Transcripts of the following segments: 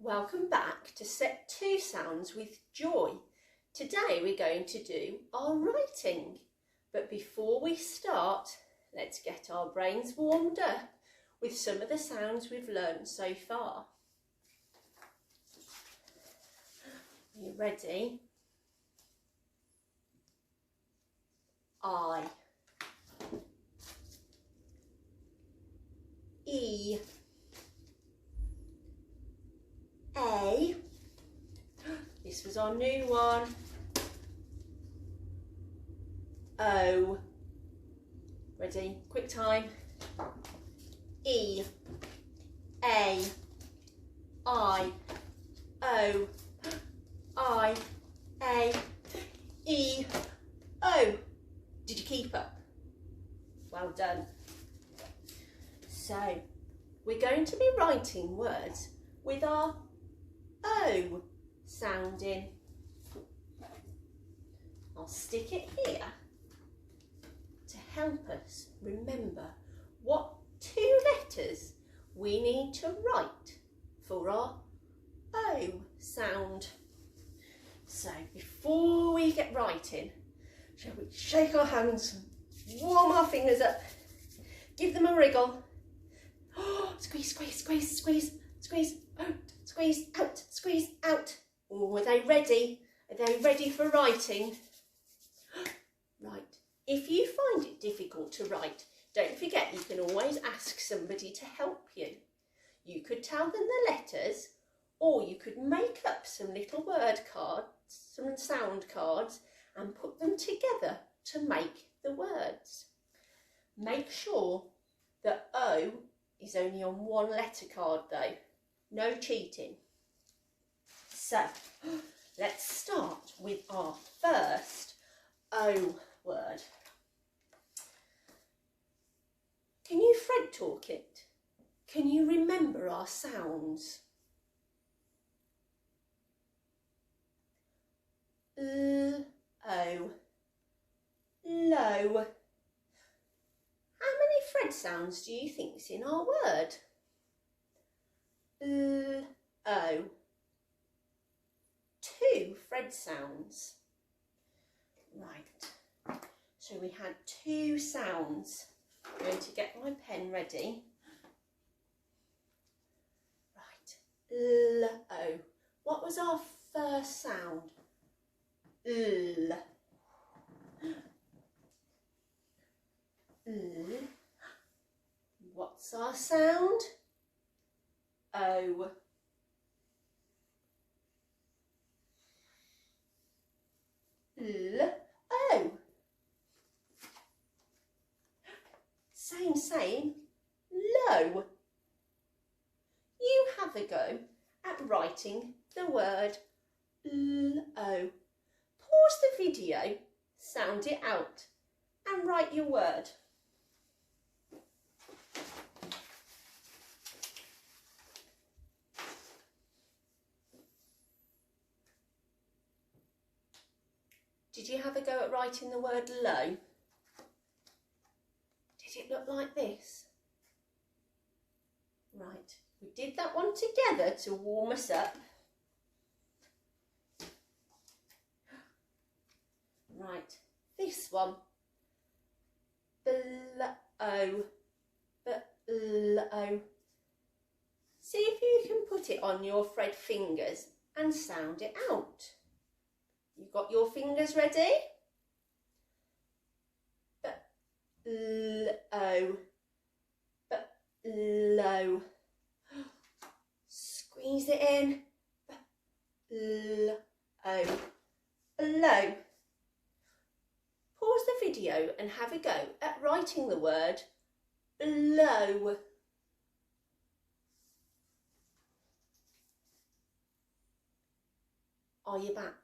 Welcome back to set 2 sounds with Joy. Today we're going to do our writing. But before we start, let's get our brains warmed up with some of the sounds we've learned so far. Are you ready? I. E. A. This was our new one. O. Ready? Quick time. E. A. I. O. I. A. E. O. Did you keep up? Well done. So, we're going to be writing words with our O sounding. I'll stick it here to help us remember what 2 letters we need to write for our O sound. So before we get writing, shall we shake our hands, warm our fingers up, give them a wriggle. Oh, squeeze, squeeze, squeeze, squeeze, squeeze out, squeeze out, squeeze out. Oh, are they ready? Are they ready for writing? Right. If you find it difficult to write, don't forget you can always ask somebody to help you. You could tell them the letters, or you could make up some little word cards, some sound cards, and put them together to make the words. Make sure that O is only on 1 letter card though. No cheating. So, let's start with our first O word. Can you Fred talk it? Can you remember our sounds? L-O. Low. How many Fred sounds do you think's in our word? L-O. 2 Fred sounds. Right, so we had 2 sounds. I'm going to get my pen ready. Right, L-O. What was our first sound? L. L. What's our sound? O. L. O. Same, low. You have a go at writing the word L-O. Pause the video, sound it out, and write your word. Did you have a go at writing the word low? Did it look like this? Right, we did that one together to warm us up. Right, this one. B-L-O, B-L-O. See if you can put it on your Fred fingers and sound it out. You got your fingers ready? B-L-O, B-L-O. Squeeze it in. B-L-O, blow. Pause the video and have a go at writing the word blow. Are you back?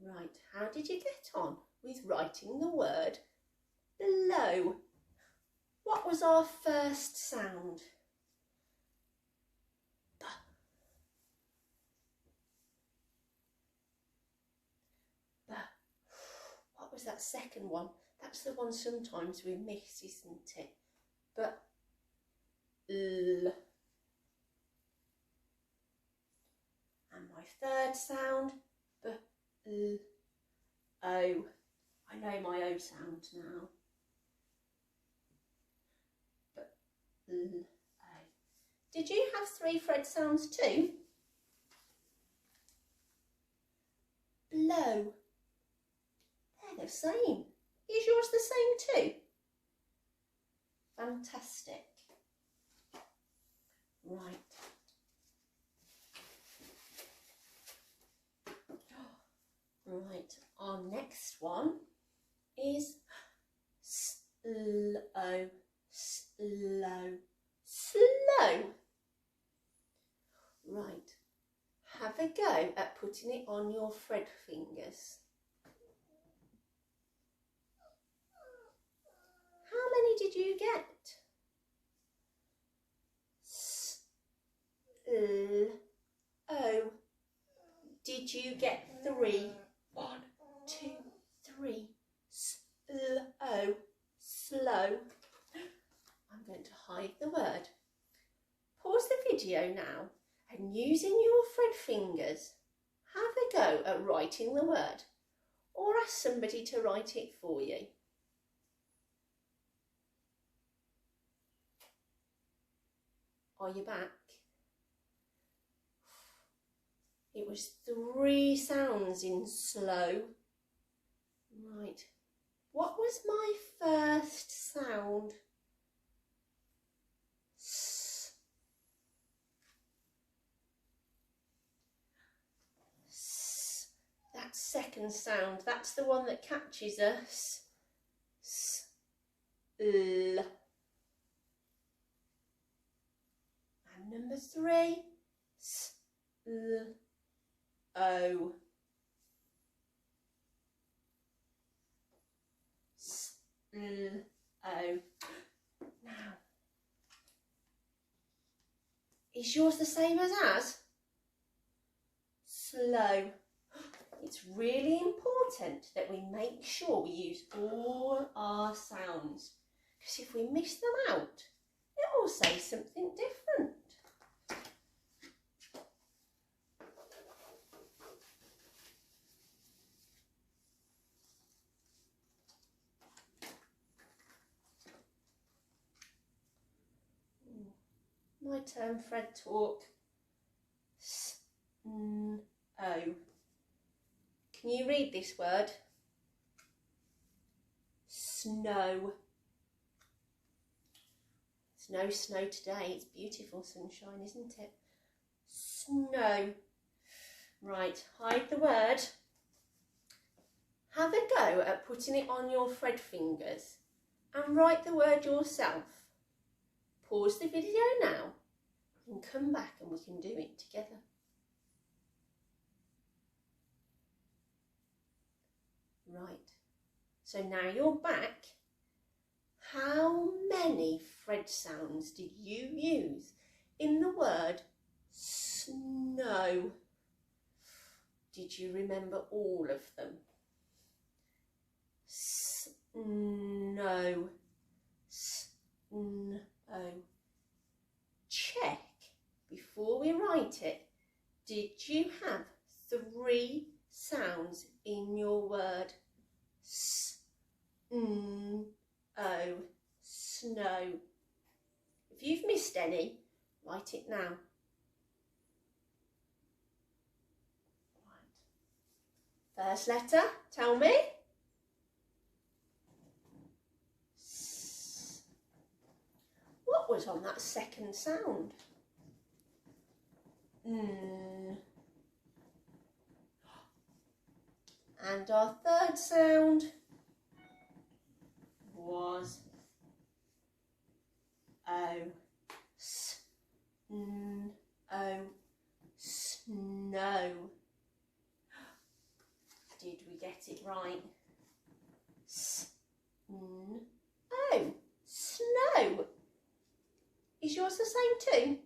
Right, how did you get on with writing the word blow? What was our first sound? B. B. What was that second one? That's the one sometimes we miss, isn't it? But L. Third sound, B, L, O. I know my O sound now. B, L, O. Did you have 3 Fred sounds too? Blow. They're the same. Is yours the same too? Fantastic. Right. Right, our next one is slow, slow, slow. Right, have a go at putting it on your Fred fingers. How many did you get? S-L-O. Did you get 3? 1, 2, 3. S-L-O. Slow. I'm going to hide the word. Pause the video now and using your Fred fingers, have a go at writing the word or ask somebody to write it for you. Are you back? It was 3 sounds in slow. Right. What was my first sound? S. S. That second sound, that's the one that catches us. S. L. And number 3. S. L. O. S. L. O. Now, is yours the same as ours? Slow. It's really important that we make sure we use all our sounds, because if we miss them out, it will say something different. My turn, Fred talk. S-N-O. Can you read this word? Snow. It's no snow today. It's beautiful sunshine, isn't it? Snow. Right, hide the word. Have a go at putting it on your Fred fingers and write the word yourself. Pause the video now and come back and we can do it together. Right, so now you're back. How many Fred sounds did you use in the word snow? Did you remember all of them? Snow. Snow. Check before we write it. Did you have 3 sounds in your word? S-N-O. Snow. If you've missed any, write it now. Right. First letter, tell me. S. What was on that second sound? N. And our third sound was O. S-N-O. Snow. Did we get it right? S-N-O. Snow. Is yours the same too?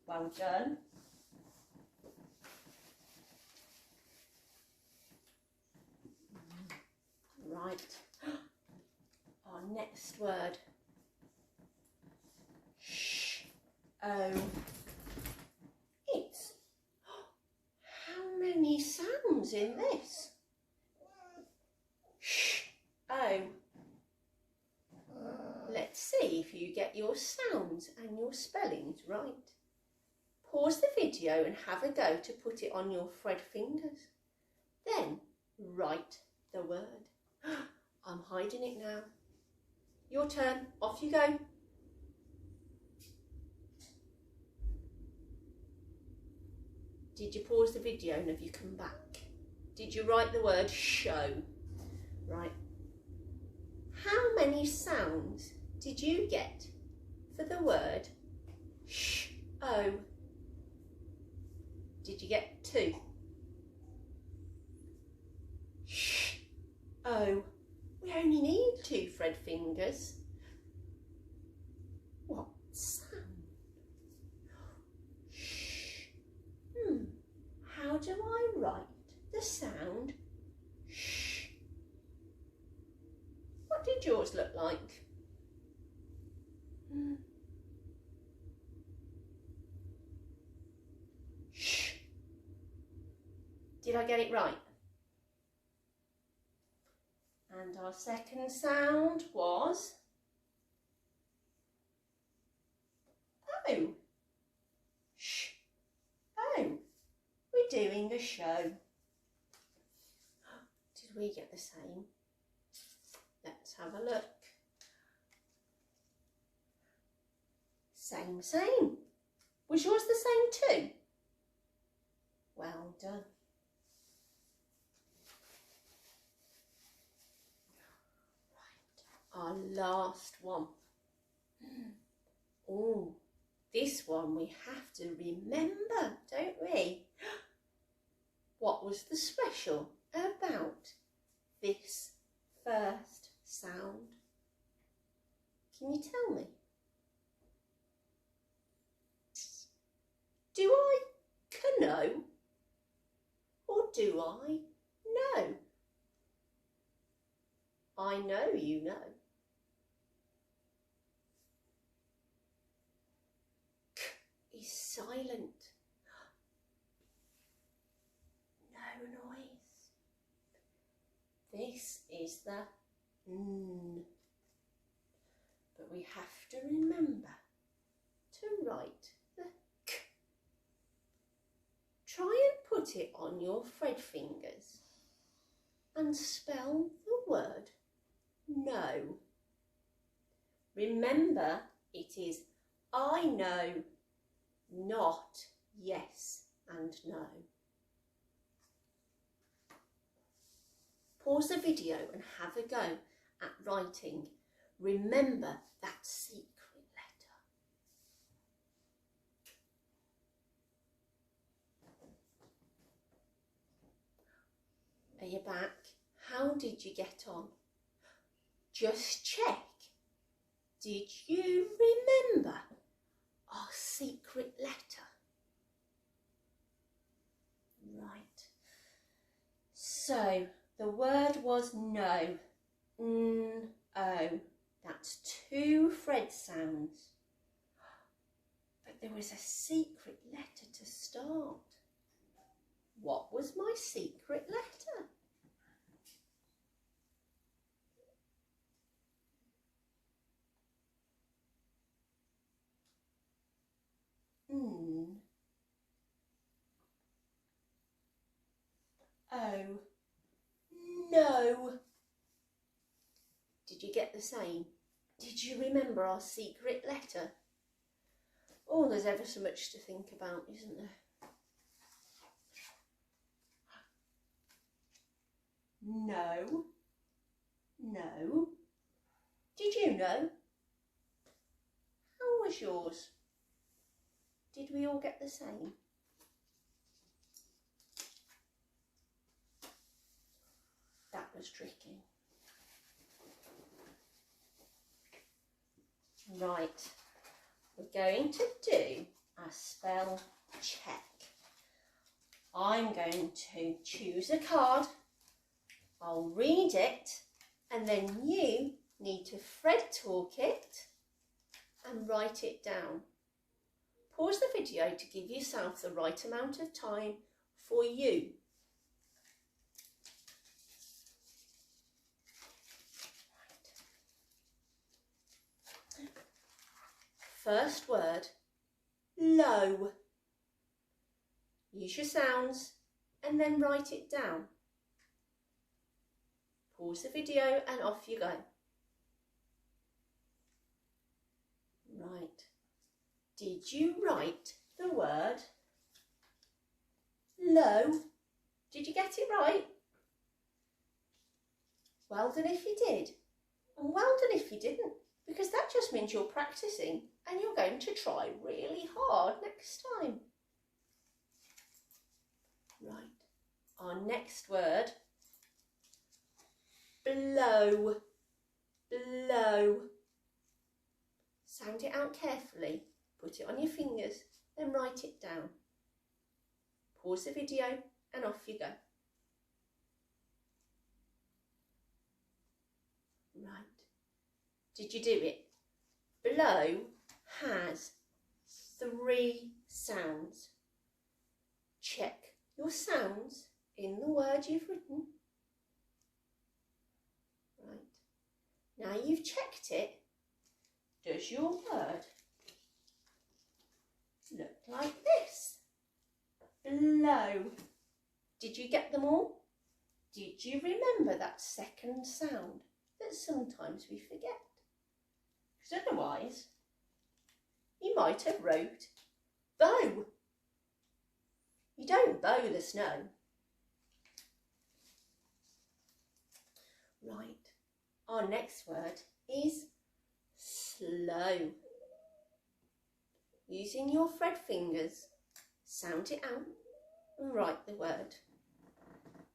Well done. Right. Our next word. Sh. O. It's. sounds in this. Sh, O. Let's see if you get your sounds and your spellings right. Pause the video and have a go to put it on your Fred fingers. Then write the word. I'm hiding it now. Your turn. Off you go. Did you pause the video and have you come back? Did you write the word show? Right. How many sounds did you get for the word sh-o? Did you get 2? Sh-o. We only need 2 Fred fingers. What sound? Sh. How do I write the sound sh? What did yours look like? Sh. Did I get it right? And our second sound was O. Sh. O. We're doing a show. Did we get the same? Let's have a look. Same, same. Was yours the same too? Well done. Right, our last one. Oh, this one we have to remember, don't we? What was the special about this first sound? Can you tell me? Do I know or do I know? I know you know. K is silent. No noise. This is the N. But we have to remember to write the K. Try and put it on your Fred fingers and spell the word no. Remember, it is I know, not yes and no. Pause the video and have a go at writing. Remember that secret letter. Are you back? How did you get on? Just check. Did you remember our secret letter? Right. So the word was no. N-O. That's 2 Fred sounds. But there was a secret letter to start. What was my secret letter? Oh, no. Did you get the same? Did you remember our secret letter? Oh, there's ever so much to think about, isn't there? No. No. Did you know? How was yours? Did we all get the same? That was tricky. Right, we're going to do a spell check. I'm going to choose a card, I'll read it, and then you need to Fred talk it and write it down. Pause the video to give yourself the right amount of time for you first word, low. Use your sounds and then write it down. Pause the video and off you go. Right. Did you write the word low? Did you get it right? Well done if you did, and well done if you didn't, because that just means you're practicing and you're going to try really hard next time. Right, our next word, blow, blow. Sound it out carefully, put it on your fingers, then write it down. Pause the video and off you go. Right, did you do it? Blow has 3 sounds. Check your sounds in the word you've written. Right, now you've checked it, does your word look like this? Blow. Did you get them all? Did you remember that second sound that sometimes we forget? Because otherwise, you might have wrote bow. You don't bow the snow. Right, our next word is slow. Using your fret fingers, sound it out and write the word.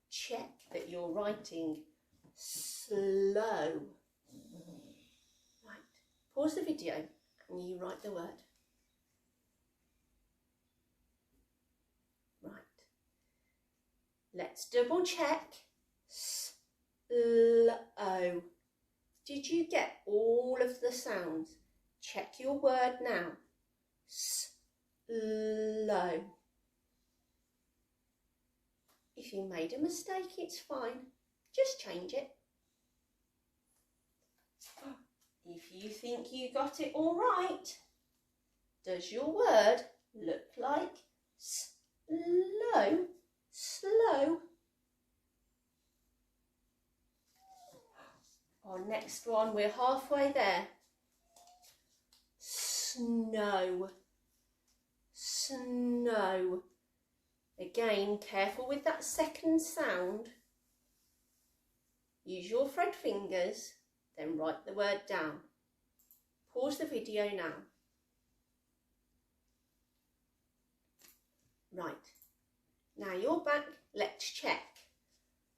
Check that you're writing slow. Right, pause the video and you write the word. Right, let's double check. Slow. Did you get all of the sounds? Check your word now. Slow. If you made a mistake, it's fine. Just change it. If you think you got it all right, does your word look like slow? Slow. Our next one, we're halfway there. Snow. Snow. Again, careful with that second sound. Use your fret fingers, then write the word down. Pause the video now. Right, now you're back, let's check.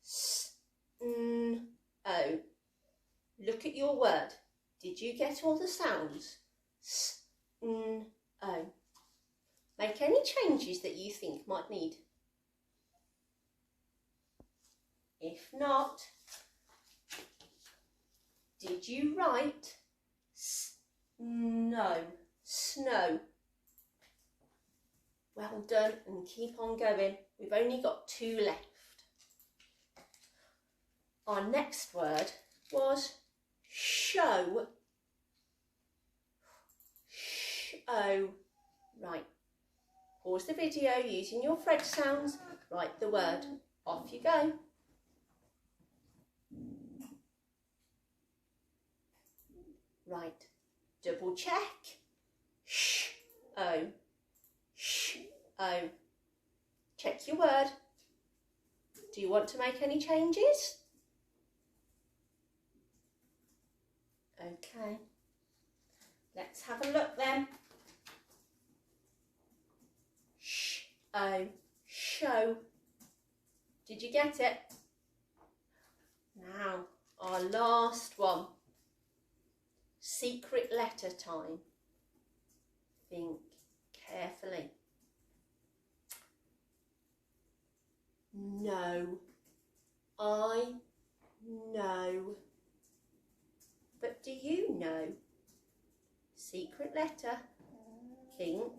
S-N-O. Look at your word. Did you get all the sounds? S-N-O. Make any changes that you think might need. If not, did you write snow? Snow. Well done, and keep on going. We've only got 2 left. Our next word was show. Show. Right. Pause the video using your fret sounds. Write the word. Off you go. Right. Double check. Sh-O. Sh-O. Check your word. Do you want to make any changes? Okay. Let's have a look then. Sh-O. Show. Did you get it? Now, our last one. Secret letter time. Think carefully. No. I know. But do you know? Secret letter. Think.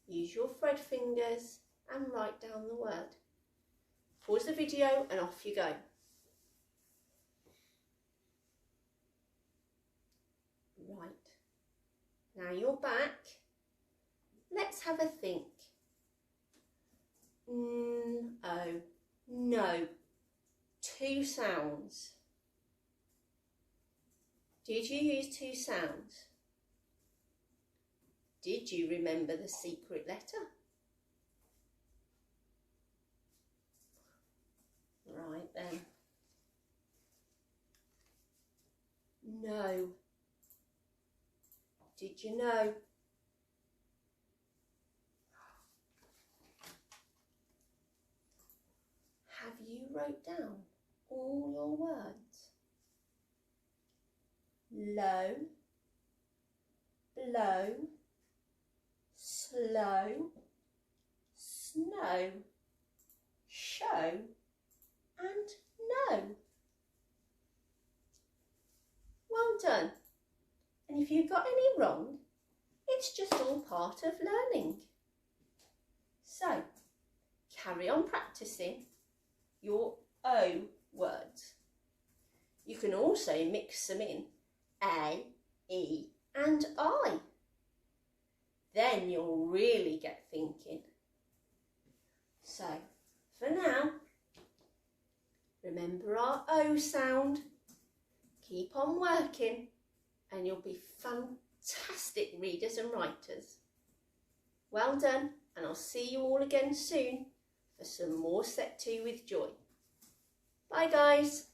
Use your fret fingers and write down the word. Pause the video and off you go. Now you're back. Let's have a think. Oh, no. 2 sounds. Did you use 2 sounds? Did you remember the secret letter? Right then. No. Did you know? Have you wrote down all your words? Low, blow, slow, snow, show and no. Well done. And if you got any wrong, it's just all part of learning. So, carry on practicing your O words. You can also mix them in A, E and I. Then you'll really get thinking. So, for now, remember our O sound. Keep on working and you'll be fantastic readers and writers. Well done, and I'll see you all again soon for some more Set 2 with Joy. Bye guys.